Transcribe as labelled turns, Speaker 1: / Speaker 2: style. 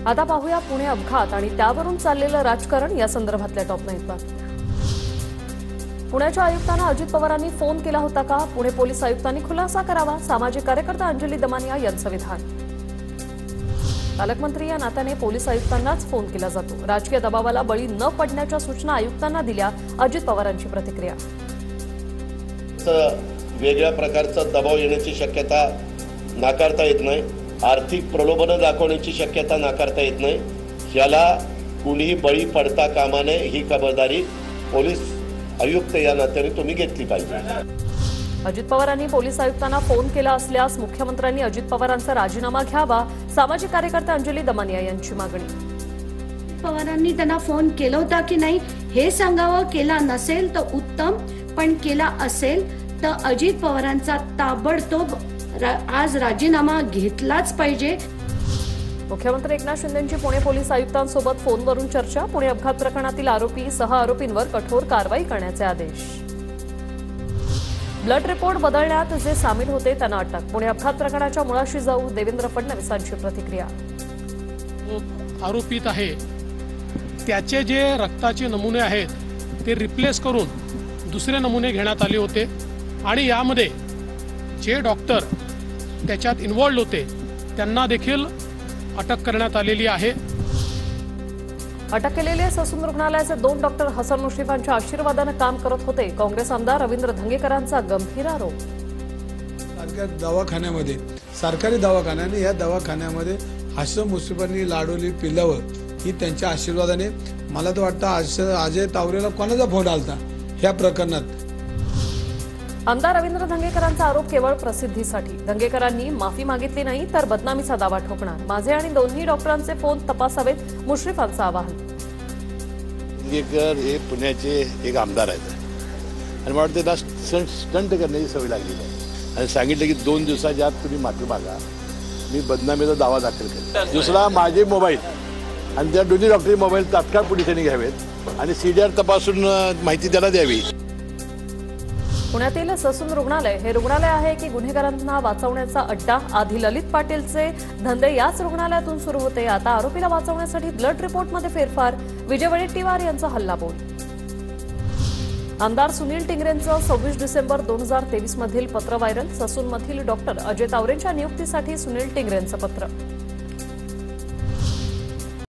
Speaker 1: आता पाहूया पुणे अपघात आणि त्यावरून चाललेलं राजकारण या संदर्भातल्या टॉप 9 बातम्या। पुण्याच्या आयुक्तांना अजित पवारांनी फोन केला होता का? पुणे पोलीस आयुक्तांनी खुलासा करावा, सामाजिक कार्यकर्ता अंजली दमानिया यांचं विधान। पालकमंत्री या नात्याने पोलीस आयुक्तांनाच फोन केला जातो, राजकीय दबावाला बळी न पडण्याच्या सूचना आयुक्तांना दिल्या, अजित पवारांची प्रतिक्रिया।
Speaker 2: वेगळ्या प्रकारचा दबाव येण्याची शक्यता नाकारता येत नाही, आर्थिक प्रलोभन दाखवण्याची शक्यता नाकारता येत नाही। याला कुणीही बळी पडता कामा नये, ही खबरदारी पोलीस आयुक्त या नात्याने तुम्ही घेतली पाहिजे।
Speaker 1: अजित पवारांनी पोलीस आयुक्तांना फोन केला असल्यास मुख्यमंत्र्यांनी अजित पवारांचा राजीनामा घ्यावा, सामाजिक कार्यकर्ता अंजली दमानिया यांची मागणी।
Speaker 3: पवारांनी त्यांना फोन केला होता की नाही हे सांगावं, केला नसेल तर उत्तम, पण केला असेल तर अजित पवारांचा ताबडतोब आज राजीनामा घेतलाच पाहिजे।
Speaker 1: मुख्यमंत्री एकनाथ शिंदेंची पुणे पोलीस आयुक्तांसोबत फोनवरून चर्चा, पुणे अपघात प्रकरणातील आरोपी सह आरोपींवर कठोर कारवाई करण्याचे आदेश। ब्लड रिपोर्ट बदलण्यात जे सामील होते त्यांना अटक, पुणे अपघात प्रकरणाच्या मुळाशी जाऊ, देवेंद्र फडणवीसांची प्रतिक्रिया।
Speaker 4: आरोपित आहे त्याचे जे रक्ताचे नमुने आहेत ते रिप्लेस करून दुसरे नमुने घेण्यात आले होते आणि यामध्ये जे डॉक्टर त्याच्यात इन्व्हॉल्व होते त्यांना देखील अटक करण्यात आलेली आहे।
Speaker 1: अटक केलेले ससून रुग्णालयाचे 2 डॉक्टर हसन मुश्रीफांच्या आशीर्वादाने काम करत होते, काँग्रेस आमदार रवींद्र धंगेकरांचा गंभीर आरोप।
Speaker 5: सरकारी दवाखान्याने या दवाखान्यामध्ये हसन मुश्रीफांनी लाडवली पिल्लावर ही त्यांच्या आशीर्वादाने, मला तर वाटतं अजय तावरेला कोणाचा फोन आलता ह्या प्रकरणात।
Speaker 1: आमदार रवींद्र धंगेकरांचा आरोप केवळ प्रसिद्धीसाठी, धंगेकरांनी माफी मागितली नाही तर बदनामीचा दावा ठोकणार, माझे आणि दोन्ही डॉक्टरांचे फोन तपासावेत, मुश्रीफांचं आवाहन।
Speaker 6: धंगेकर हे पुण्याचे एक आमदार आहेत आणि मला वाटतं त्यांना स्टंट करण्याची सवय लागली आहे आणि सांगितलं की 2 दिवसाच्या आत तुम्ही माफी मागा, मी बदनामीचा दावा दाखल करेन। दुसरा, माझे मोबाईल आणि त्या दोन्ही डॉक्टरी मोबाईल तात्काळ पोलिसांनी घ्यावेत आणि CDR तपासून माहिती त्याला द्यावी।
Speaker 1: पुण्यातील ससून रुग्णालय हे रुग्णालय आहे की गुन्हेगारांना वाचवण्याचा अड्डा? आधी ललित पाटीलचे धंदे याच रुग्णालयातून सुरू होते, आता आरोपीला वाचवण्यासाठी ब्लड रिपोर्टमध्ये फेरफार, विजय वडेट्टीवार यांचा हल्लाबोल। आमदार सुनील टिंगरेंचं 26 डिसेंबर 2023 मधील पत्र व्हायरल, ससूनमधील डॉक्टर अजय तावरेंच्या नियुक्तीसाठी सुनील टिंगरेंचं पत्र।